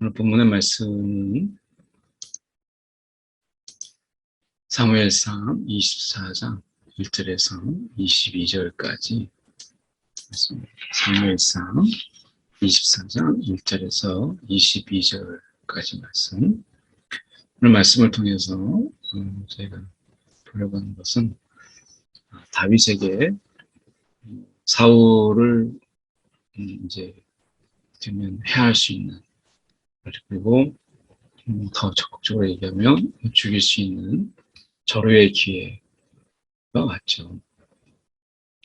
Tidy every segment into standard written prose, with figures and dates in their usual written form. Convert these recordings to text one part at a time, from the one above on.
오늘 본문의 말씀은 사무엘상 24장 1절에서 22절까지 말씀입니다. 사무엘상 24장 1절에서 22절까지 말씀. 오늘 말씀을 통해서 저희가 보려고 하는 것은 다윗에게 사울을 이제 되면 해할 수 있는, 그리고 더 적극적으로 얘기하면 죽일 수 있는 절호의 기회가 왔죠.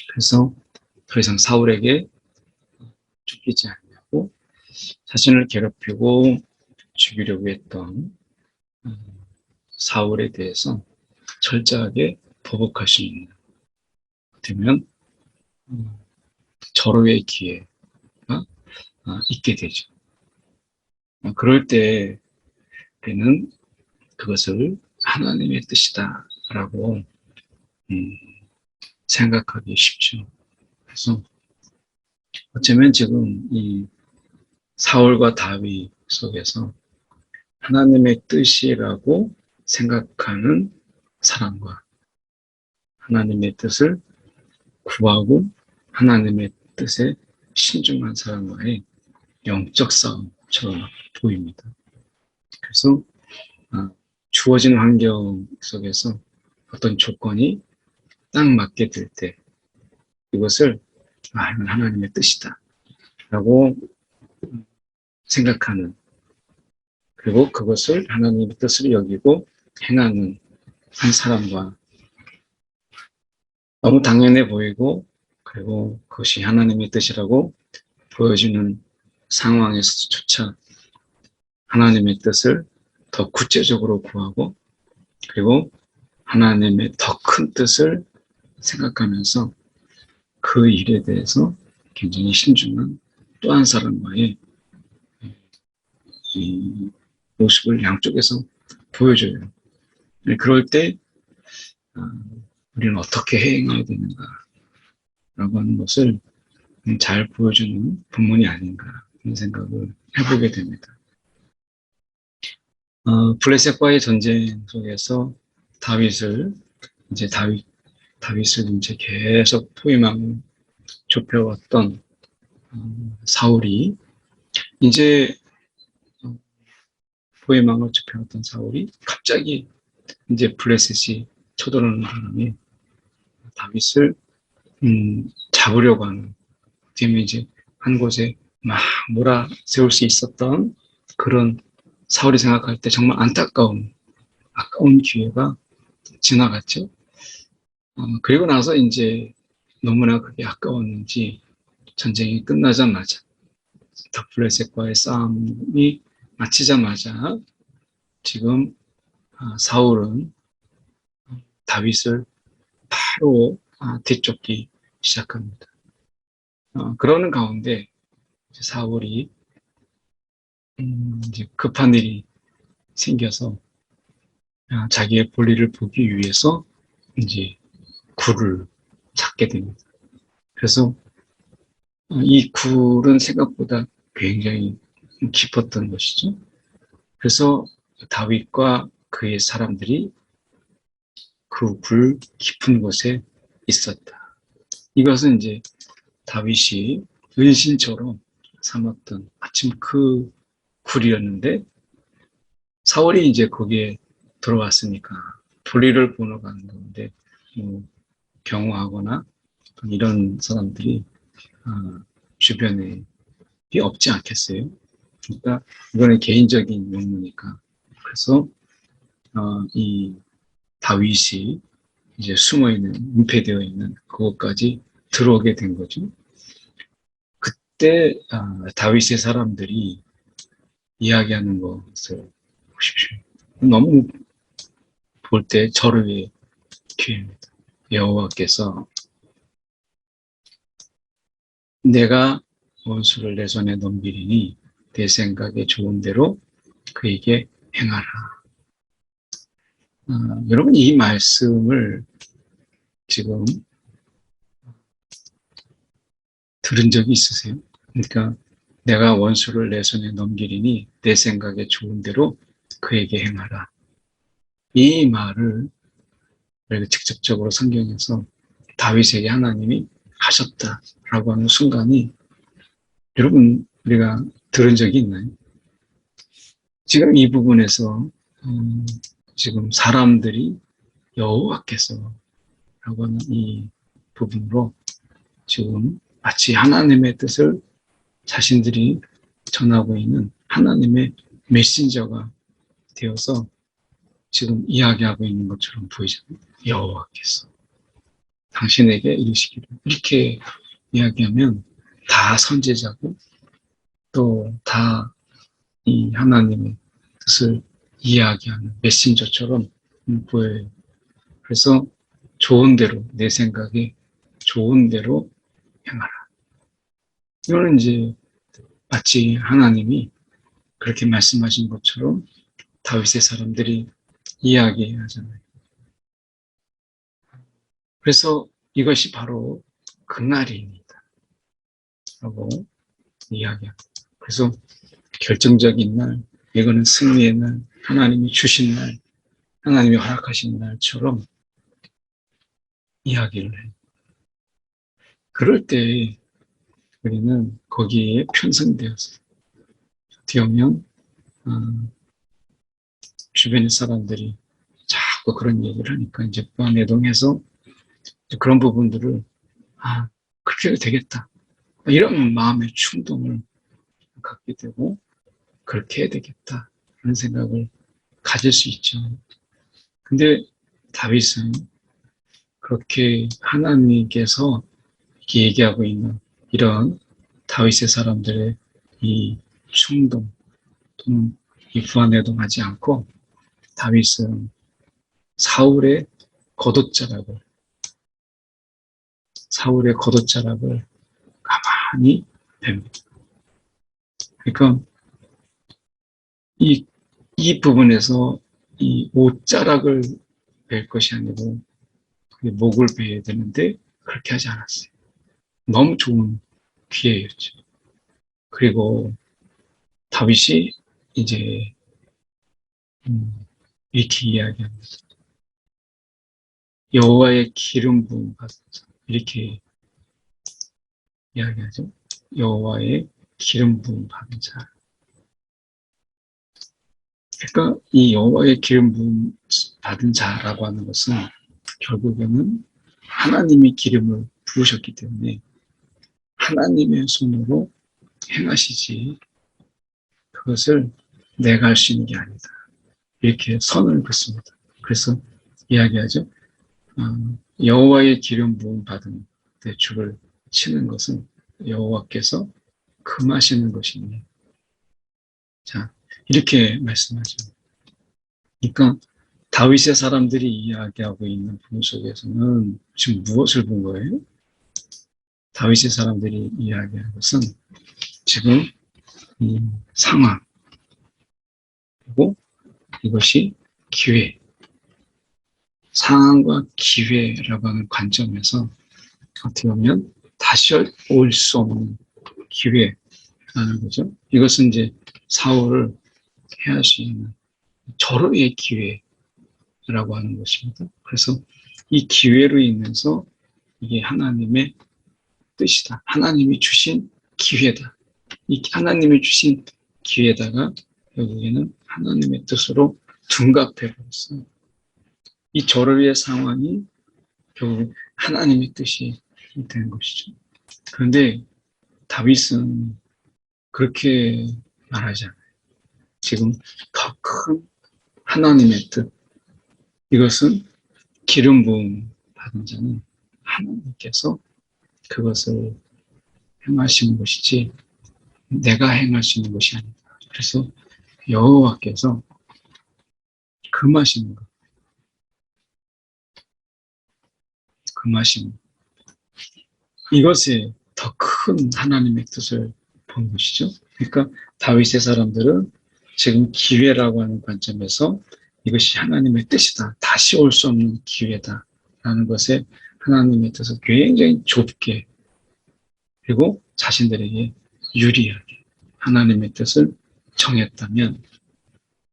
그래서 더 이상 사울에게 쫓기지 않냐고 자신을 괴롭히고 죽이려고 했던 사울에 대해서 철저하게 보복할 수 있는, 되면 절호의 기회가 있게 되죠. 그럴 때는 그것을 하나님의 뜻이다 라고 생각하기 쉽죠. 그래서 어쩌면 지금 이 사울과 다윗 속에서 하나님의 뜻이라고 생각하는 사람과 하나님의 뜻을 구하고 하나님의 뜻에 신중한 사람과의 영적 싸움처럼 보입니다. 그래서 주어진 환경 속에서 어떤 조건이 딱 맞게 될 때 이것을 이건 하나님의 뜻이다 라고 생각하는, 그리고 그것을 하나님의 뜻으로 여기고 행하는 한 사람과 너무 당연해 보이고 그리고 그것이 하나님의 뜻이라고 보여주는 상황에서조차 하나님의 뜻을 더 구체적으로 구하고 그리고 하나님의 더 큰 뜻을 생각하면서 그 일에 대해서 굉장히 신중한 또 한 사람과의 이 모습을 양쪽에서 보여줘요. 그럴 때 우리는 어떻게 행해야 되는가 라고 하는 것을 잘 보여주는 본문이 아닌가 하는 생각을 해보게 됩니다. 블레셋과의 전쟁 속에서 다윗을 이제 계속 포위망을 좁혀왔던 사울이 이제 포위망을 좁혀왔던 사울이 갑자기 이제 블레셋이 쳐들어오는 바람에 다윗을 잡으려고 하는, 때문에 이제 한 곳에 막 몰아세울 수 있었던 그런 사울이 생각할 때 정말 아까운 기회가 지나갔죠. 그리고 나서 이제 너무나 그게 아까웠는지 전쟁이 끝나자마자 블레셋과의 싸움이 마치자마자 지금 사울은 다윗을 바로 뒤쫓기 시작합니다. 그러는 가운데 사울이 이제 급한 일이 생겨서 자기의 볼일을 보기 위해서 이제 굴을 찾게 됩니다. 그래서 이 굴은 생각보다 굉장히 깊었던 것이죠. 그래서 다윗과 그의 사람들이 그 굴 깊은 곳에 있었다. 이것은 이제 다윗이 은신처럼 삼았던 마침 그 굴이었는데 사울이 이제 거기에 들어왔으니까 볼일을 보러 가는 건데 경호하거나 이런 사람들이 주변에 없지 않겠어요? 그러니까 이거는 개인적인 용무니까. 그래서 이 다윗이 이제 숨어있는, 은폐되어 있는 그것까지 들어오게 된 거죠. 그때 다윗의 사람들이 이야기하는 것을 보십시오. 너무 볼 때 절호의 기회입니다. 여호와께서 내가 원수를 내 손에 넘기리니 내 생각에 좋은 대로 그에게 행하라. 여러분 이 말씀을 지금 들은 적이 있으세요? 그러니까 내가 원수를 내 손에 넘기리니 내 생각에 좋은 대로 그에게 행하라. 이 말을 직접적으로 성경에서 다윗에게 하나님이 하셨다라고 하는 순간이 여러분 우리가 들은 적이 있나요? 지금 이 부분에서 지금 사람들이 여호와께서 라고 하는 이 부분으로 지금 마치 하나님의 뜻을 자신들이 전하고 있는 하나님의 메신저가 되어서 지금 이야기하고 있는 것처럼 보이잖아요. 여호와께서 당신에게 이르시기를, 이렇게 이야기하면 다 선지자고 또 다 이 하나님의 뜻을 이야기하는 메신저처럼 보여요. 그래서 좋은 대로, 내 생각에 좋은 대로 행하라. 이거는 이제 마치 하나님이 그렇게 말씀하신 것처럼 다윗의 사람들이 이야기하잖아요. 그래서 이것이 바로 그날입니다. 라고 이야기합니다. 그래서 결정적인 날, 이거는 승리의 날, 하나님이 주신 날, 하나님이 허락하신 날처럼 이야기를 해요. 그럴 때 우리는 거기에 편성되어서 어떻게 보면 주변의 사람들이 자꾸 그런 얘기를 하니까 이제 부안해동해서 그런 부분들을 그렇게 해도 되겠다. 이런 마음의 충동을 갖게 되고 그렇게 해야 되겠다. 그런 생각을 가질 수 있죠. 근데 다윗은 그렇게 하나님께서 얘기하고 있는 이런 다윗의 사람들의 이 충동 또는 이 부안해동하지 않고 다윗은 사울의 겉옷자락을 가만히 봅니다. 그러니까 이 부분에서 이 옷자락을 벨 것이 아니고 목을 베야 되는데 그렇게 하지 않았어요. 너무 좋은 기회였죠. 그리고 다윗이 이제 이렇게 이야기합니다. 여호와의 기름 부음 받은 자, 이렇게 이야기하죠. 여호와의 기름 부음 받은 자. 그러니까 이 여호와의 기름 부음 받은 자라고 하는 것은 결국에는 하나님이 기름을 부으셨기 때문에 하나님의 손으로 행하시지 그것을 내가 할 수 있는 게 아니다. 이렇게 선을 긋습니다. 그래서 이야기하죠. 여호와의 기름 부음 받은 때 줄을 치는 것은 여호와께서 금하시는 것이니. 자, 이렇게 말씀하죠. 그러니까 다윗의 사람들이 이야기하고 있는 부분 속에서는 지금 무엇을 본 거예요? 다윗의 사람들이 이야기하는 것은 지금 이 상황 그리고 이것이 기회, 상황과 기회라고 하는 관점에서 어떻게 보면 다시 올 수 없는 기회라는 거죠. 이것은 이제 사울을 해할 수 있는 절호의 기회라고 하는 것입니다. 그래서 이 기회로 인해서 이게 하나님의 뜻이다. 하나님이 주신 기회다. 이 하나님이 주신 기회다가 결국에는 하나님의 뜻으로 둔갑해버렸어요. 이 절호의 상황이 결국 하나님의 뜻이 된 것이죠. 그런데 다윗은 그렇게 말하지 않아요. 지금 더 큰 하나님의 뜻, 이것은 기름 부음 받은 자는 하나님께서 그것을 행하시는 것이지 내가 행하시는 것이 아니다. 그래서 여호와께서 금하시는 것, 금하시는 것. 이것에 더 큰 하나님의 뜻을 본 것이죠. 그러니까 다윗의 사람들은 지금 기회라고 하는 관점에서 이것이 하나님의 뜻이다. 다시 올 수 없는 기회다. 라는 것에 하나님의 뜻을 굉장히 좁게 그리고 자신들에게 유리하게 하나님의 뜻을 정했다면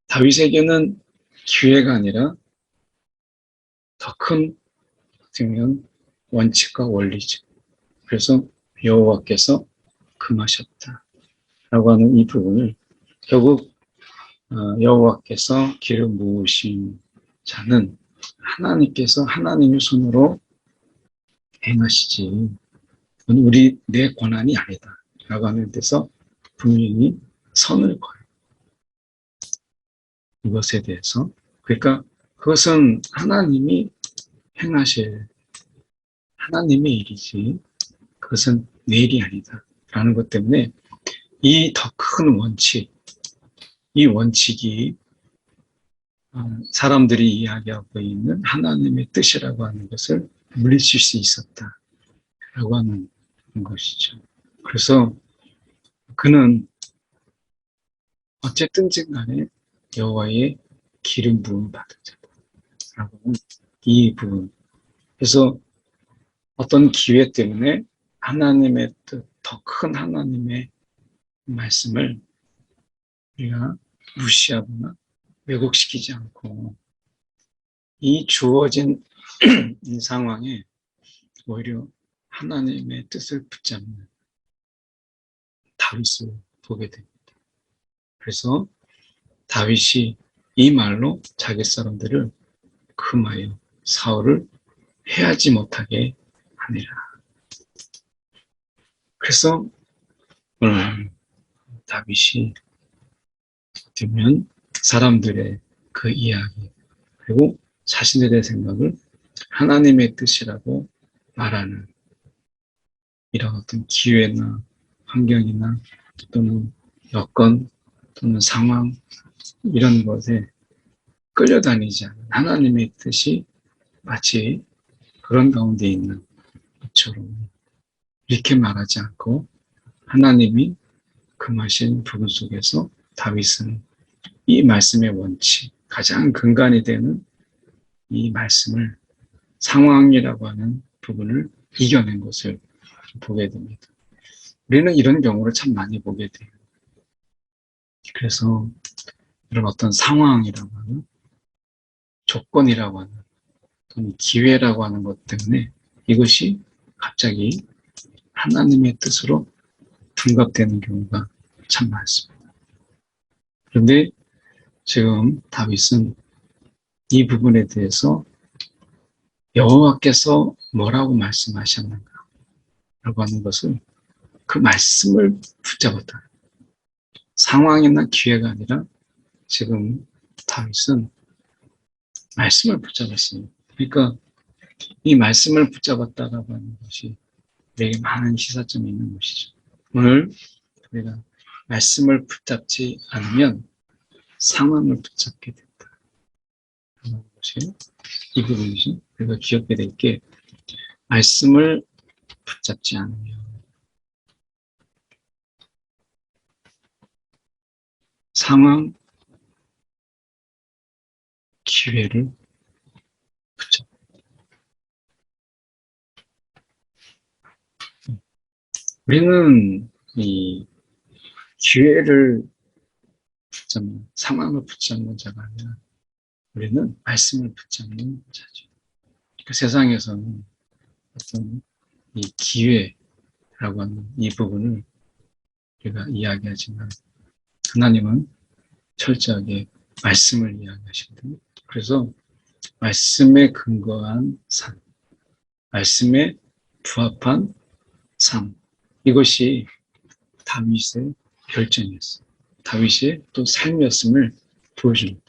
다윗에게는 기회가 아니라 더 큰 원칙과 원리죠. 그래서 여호와께서 금하셨다라고 하는 이 부분을 결국 여호와께서 기름 부으신 자는 하나님께서 하나님의 손으로 행하시지 우리 내 권한이 아니다 라고 하는 데서 분명히 선을 그어요. 이것에 대해서 그러니까 그것은 하나님이 행하실 하나님의 일이지 그것은 내 일이 아니다 라는 것 때문에 이 더 큰 원칙 이 원칙이 사람들이 이야기하고 있는 하나님의 뜻이라고 하는 것을 물리칠 수 있었다라고 하는 것이죠. 그래서 그는 어쨌든지 간에 여호와의 기름 부음을 받은 자라고 하는 이 부분. 그래서 어떤 기회 때문에 하나님의 뜻, 더 큰 하나님의 말씀을 우리가 무시하거나 왜곡시키지 않고 이 주어진 이 상황에 오히려 하나님의 뜻을 붙잡는 다윗을 보게 됩니다. 그래서 다윗이 이 말로 자기 사람들을 금하여 사울을 해하지 못하게 하니라. 그래서 오늘 다윗이 되면 사람들의 그 이야기 그리고 자신들의 생각을 하나님의 뜻이라고 말하는 이런 어떤 기회나 환경이나 또는 여건 또는 상황 이런 것에 끌려다니지 않는 하나님의 뜻이 마치 그런 가운데 있는 것처럼 이렇게 말하지 않고 하나님이 금하신 부분 속에서 다윗은 이 말씀의 원칙, 가장 근간이 되는 이 말씀을 상황이라고 하는 부분을 이겨낸 것을 보게 됩니다. 우리는 이런 경우를 참 많이 보게 돼요. 그래서 이런 어떤 상황이라고 하는 조건이라고 하는 또는 기회라고 하는 것 때문에 이것이 갑자기 하나님의 뜻으로 둔갑되는 경우가 참 많습니다. 그런데 지금 다윗은 이 부분에 대해서 여호와께서 뭐라고 말씀하셨는가 라고 하는 것을 그 말씀을 붙잡았다. 상황이나 기회가 아니라 지금 다윗은 말씀을 붙잡았어요. 그러니까 이 말씀을 붙잡았다라고 하는 것이 우리에게 많은 시사점이 있는 것이죠. 오늘 우리가 말씀을 붙잡지 않으면 상황을 붙잡게 된다. 하는 것이 이 부분이죠. 우리가 기억해야 될 게 말씀을 붙잡지 않으면 상황, 기회를 붙잡. 우리는 이 기회를 붙잡는 상황을 붙잡는 자가 아니라 우리는 말씀을 붙잡는 자죠. 그 세상에서는 어떤 이 기회라고 하는 이 부분을 우리가 이야기하지만 하나님은 철저하게 말씀을 이야기하시거든요. 그래서 말씀에 근거한 삶, 말씀에 부합한 삶, 이것이 다윗의 결정이었어요. 다윗의 또 삶이었음을 보여줍니다.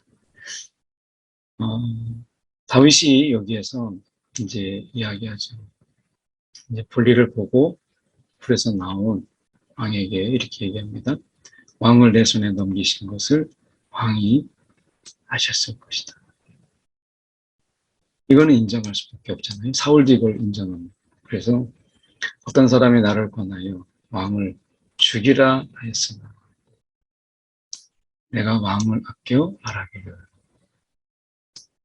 다윗이 여기에서 이제 이야기하죠. 이제 볼일을 보고 불에서 나온 왕에게 이렇게 얘기합니다. 왕을 내 손에 넘기신 것을 왕이 아셨을 것이다. 이거는 인정할 수밖에 없잖아요. 사울도 이걸 인정합니다. 그래서 어떤 사람이 나를 권하여 왕을 죽이라 하였으나 내가 왕을 아껴 말하기를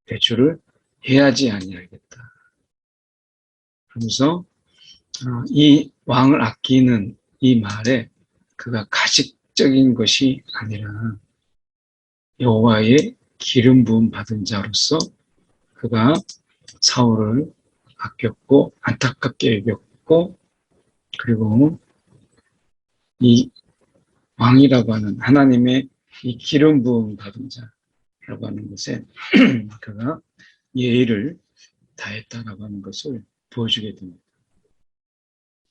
대추를 해야지 아니하겠다. 그러면서 이 왕을 아끼는 이 말에 그가 가식 형식적인 것이 아니라 여호와의 기름 부음 받은 자로서 그가 사울을 아꼈고 안타깝게 여겼고, 그리고 이 왕이라고 하는 하나님의 이 기름 부음 받은 자라고 하는 것에 그가 예의를 다했다라고 하는 것을 보여주게 됩니다.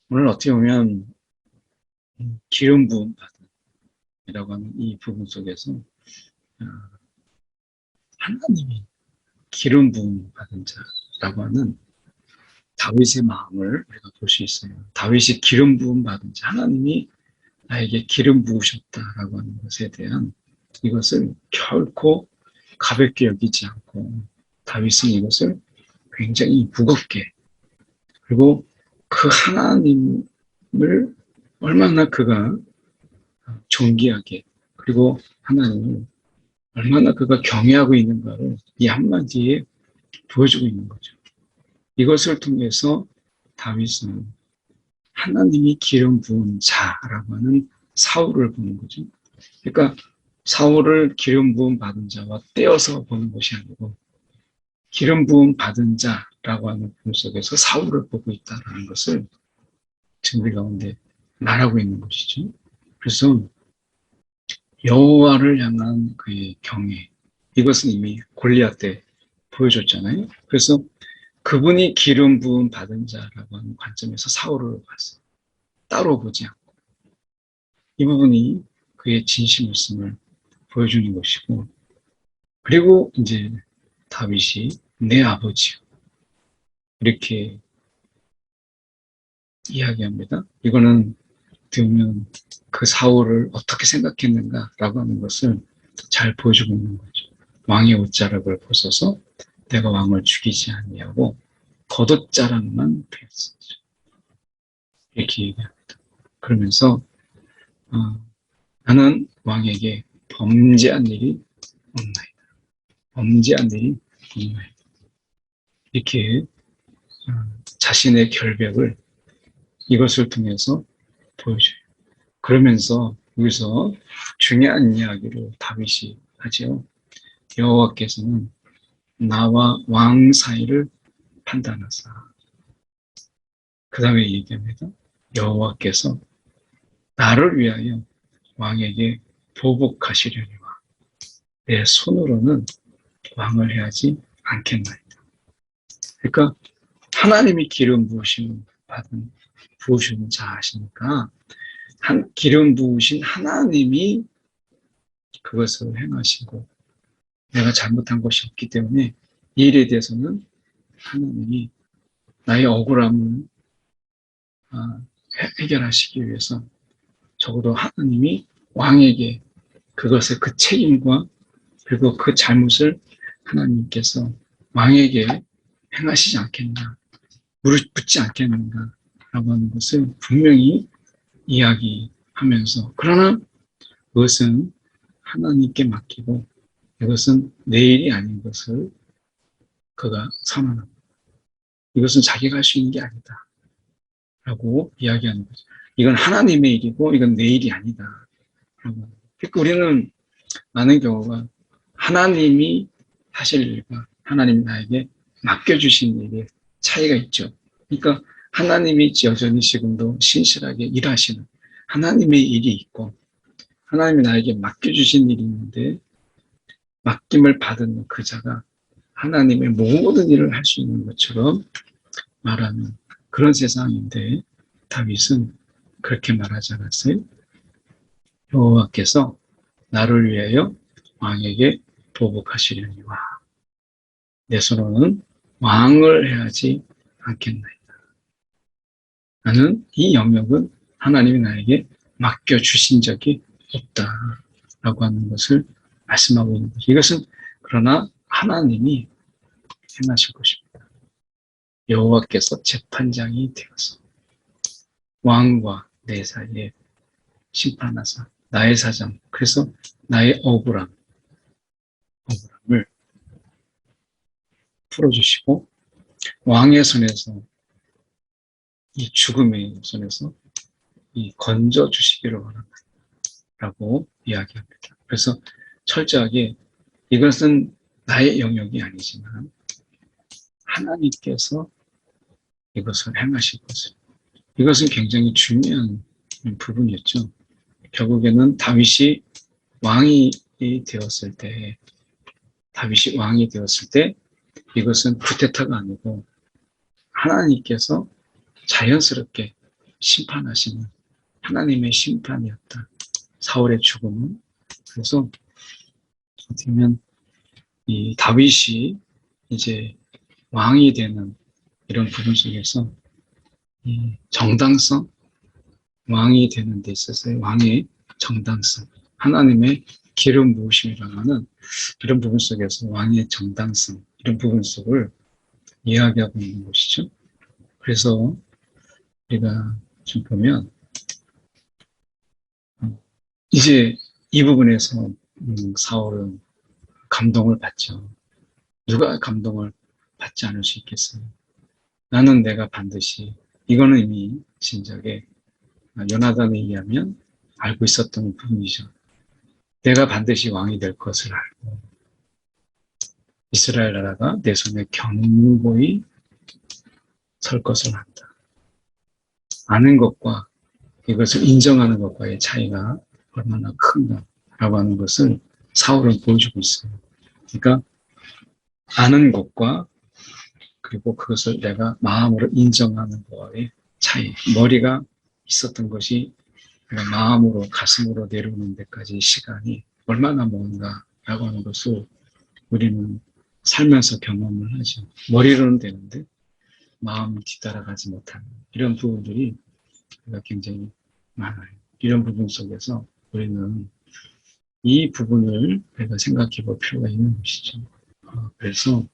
오늘 어떻게 보면 기름 부음 받은이라고 하는 이 부분 속에서 하나님이 기름 부음 받은 자라고 하는 다윗의 마음을 우리가 볼 수 있어요. 다윗이 기름 부음 받은 자, 하나님이 나에게 기름 부으셨다라고 하는 것에 대한 이것을 결코 가볍게 여기지 않고 다윗은 이것을 굉장히 무겁게, 그리고 그 하나님을 얼마나 그가 존귀하게, 그리고 하나님을 얼마나 그가 경외하고 있는가를 이 한마디에 보여주고 있는 거죠. 이것을 통해서 다윗은 하나님이 기름 부은 자라고 하는 사울을 보는 거죠. 그러니까 사울을 기름 부음 받은 자와 떼어서 보는 것이 아니고 기름 부음 받은 자라고 하는 품 속에서 사울을 보고 있다는 것을 지금 우리 가운데 말하고 있는 것이죠. 그래서 여호와를 향한 그의 경외, 이것은 이미 골리앗 때 보여줬잖아요. 그래서 그분이 기름 부음 받은 자라고 하는 관점에서 사울을 봤어요. 따로 보지 않고. 이 부분이 그의 진심일성을 보여주는 것이고, 그리고 이제 다윗이 내 아버지요, 이렇게 이야기합니다. 이거는 들으면 그 사울을 어떻게 생각했는가라고 하는 것을 잘 보여주고 있는 거죠. 왕의 옷자락을 벗어서 내가 왕을 죽이지 아니하고 겉옷자락만 베었었죠. 이렇게 얘기합니다. 그러면서 나는 왕에게 범죄한 일이 없나이다. 범죄한 일이 없나이다. 이렇게 자신의 결백을 이것을 통해서 보여줘요. 그러면서 여기서 중요한 이야기를 다윗이 하죠. 여호와께서는 나와 왕 사이를 판단하사. 그 다음에 얘기합니다. 여호와께서 나를 위하여 왕에게 보복하시려니와 내 손으로는 왕을 해하지 않겠나이다. 그러니까 하나님이 기름 부으심을 받은 부으시는 자시니까 기름 부으신 하나님이 그것을 행하시고 내가 잘못한 것이 없기 때문에 이 일에 대해서는 하나님이 나의 억울함을 해결하시기 위해서 적어도 하나님이 왕에게 그것의 그 책임과 그리고 그 잘못을 하나님께서 왕에게 행하시지 않겠나, 무릎 꿇지 않겠는가 라고 하는 것을 분명히 이야기하면서, 그러나 그것은 하나님께 맡기고 이것은 내 일이 아닌 것을 그가 선언합니다. 이것은 자기가 할 수 있는 게 아니다 라고 이야기하는 거죠. 이건 하나님의 일이고 이건 내 일이 아니다 라고. 그러니까 우리는 많은 경우가 하나님이 하실 일과 하나님이 나에게 맡겨주신 일의 차이가 있죠. 그러니까 하나님이 여전히 지금도 신실하게 일하시는 하나님의 일이 있고, 하나님이 나에게 맡겨주신 일이 있는데 맡김을 받은 그 자가 하나님의 모든 일을 할 수 있는 것처럼 말하는 그런 세상인데, 다윗은 그렇게 말하지 않았어요. 여호와께서 나를 위하여 왕에게 보복하시려니와 내 손으로는 왕을 해하지 않겠나이다. 나는 이 영역은 하나님이 나에게 맡겨주신 적이 없다라고 하는 것을 말씀하고 있는 거죠. 이것은 그러나 하나님이 행하실 것입니다. 여호와께서 재판장이 되어서 왕과 내 사이에 심판하사 나의 사정, 그래서 나의 억울함을 풀어주시고 왕의 손에서, 이 죽음의 손에서 이 건져주시기를 원합니다 라고 이야기합니다. 그래서 철저하게 이것은 나의 영역이 아니지만 하나님께서 이것을 행하실 것을. 이것은 굉장히 중요한 부분이었죠. 결국에는 다윗이 왕이 되었을 때, 이것은 쿠데타가 아니고 하나님께서 자연스럽게 심판하시는 하나님의 심판이었다. 사울의 죽음은. 그래서 어떻게 보면 이 다윗이 이제 왕이 되는 이런 부분 속에서 이 정당성, 왕이 되는 데 있어서의 왕의 정당성, 하나님의 기름 부으심이라고 하는 이런 부분 속에서 왕의 정당성, 이런 부분 속을 이야기하고 있는 것이죠. 그래서 우리가 좀 보면 이제 이 부분에서 사울은 감동을 받죠. 누가 감동을 받지 않을 수 있겠어요? 나는 내가 반드시, 이거는 이미 신작에 요나단에 의하면 알고 있었던 부분이죠. 내가 반드시 왕이 될 것을 알고 이스라엘 나라가 내 손에 견고히 설 것을 안다. 아는 것과 이것을 인정하는 것과의 차이가 얼마나 큰가라고 하는 것을 사울은 보여주고 있어요. 그러니까 아는 것과 그리고 그것을 내가 마음으로 인정하는 것과의 차이. 머리가 있었던 것이 내가 마음으로 가슴으로 내려오는 데까지 시간이 얼마나 먼가라고 하는 것을 우리는 살면서 경험을 하죠. 머리로는 되는데 마음을 뒤따라가지 못하는 이런 부분들이 굉장히 많아요. 이런 부분 속에서 우리는 이 부분을 우리가 생각해 볼 필요가 있는 것이죠. 그래서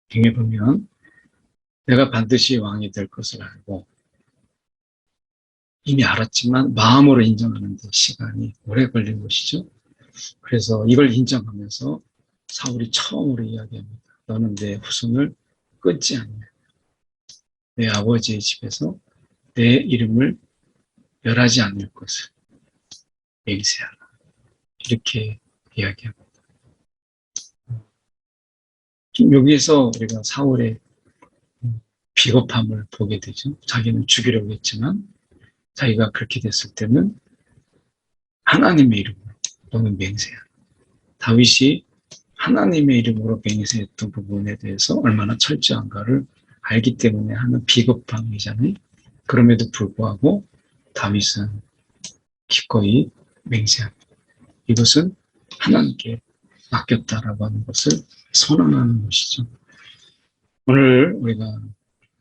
등에 보면 내가 반드시 왕이 될 것을 알고 이미 알았지만 마음으로 인정하는 데 시간이 오래 걸린 것이죠. 그래서 이걸 인정하면서 사울이 처음으로 이야기합니다. 너는 내 후손을 끊지 않냐. 내 아버지의 집에서 내 이름을 멸하지 않을 것을 맹세하라. 이렇게 이야기합니다. 여기에서 우리가 사울의 비겁함을 보게 되죠. 자기는 죽이려고 했지만 자기가 그렇게 됐을 때는 하나님의 이름으로 너는 맹세하라. 다윗이 하나님의 이름으로 맹세했던 부분에 대해서 얼마나 철저한가를 알기 때문에 하는 비겁함이잖아요. 그럼에도 불구하고 다윗은 기꺼이 맹세합니다. 이것은 하나님께 맡겼다라고 하는 것을 선언하는 것이죠. 오늘 우리가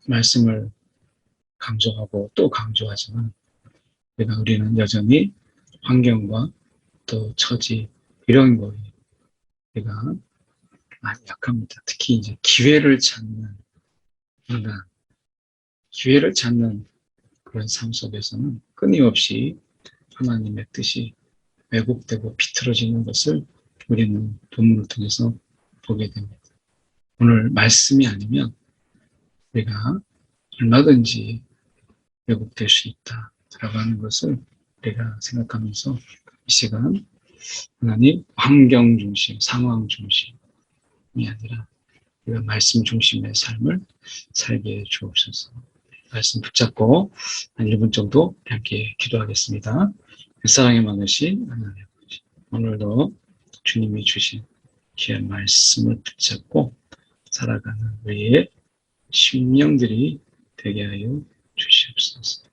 말씀을 강조하고 또 강조하지만 우리는 여전히 환경과 또 처지 이런 거에 우리가 많이 약합니다. 특히 이제 기회를 찾는 인간, 기회를 찾는 그런 삶 속에서는 끊임없이 하나님의 뜻이 왜곡되고 비틀어지는 것을 우리는 본문을 통해서 보게 됩니다. 오늘 말씀이 아니면 우리가 얼마든지 왜곡될 수 있다라고 하는 것을 우리가 생각하면서 이 시간 하나님 환경 중심, 상황 중심이 아니라 우리가 말씀 중심의 삶을 살게 해 주옵소서. 말씀 붙잡고 한 1분 정도 함께 기도하겠습니다. 사랑이 많으신 하나님 아버지, 오늘도 주님이 주신 귀한 말씀을 붙잡고 살아가는 우리의 심령들이 되게 하여 주시옵소서.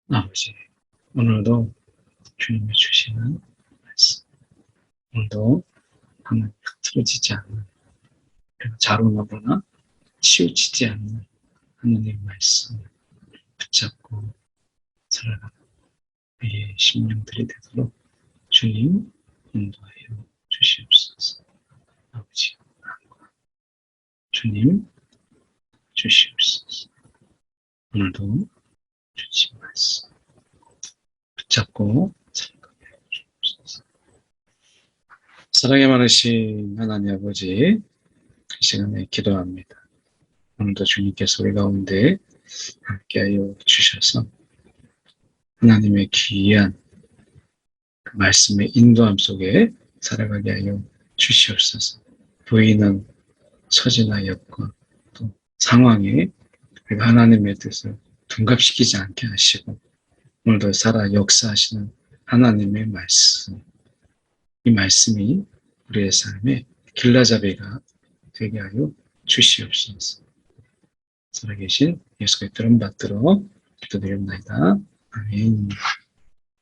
아버지, 오늘도 주님이 주시는 말씀, 오늘도 하나님 흐트러지지 않는, 자로나거나 치우치지 않는 하나님 말씀을 붙잡고 살아가는 우리의 심령들이 되도록 주님 인도하여 주시옵소서. 아버지, 주님 주시옵소서. 오늘도 주신 말씀 붙잡고 살아가게 주옵소서. 사랑이 많으신 하나님 아버지, 이 시간에 기도합니다. 오늘도 주님께서 우리 가운데 함께하여 주셔서 하나님의 귀한 그 말씀의 인도함 속에 살아가게 하여 주시옵소서. 보이는 처지나 여건 또 상황에 우리가 하나님의 뜻을 둔갑시키지 않게 하시고 오늘도 살아 역사하시는 하나님의 말씀, 이 말씀이 우리의 삶에 길라잡이가 되게 하여 주시옵소서. 살아계신 예수 그리스도를 받들어 기도드립니다. 아멘.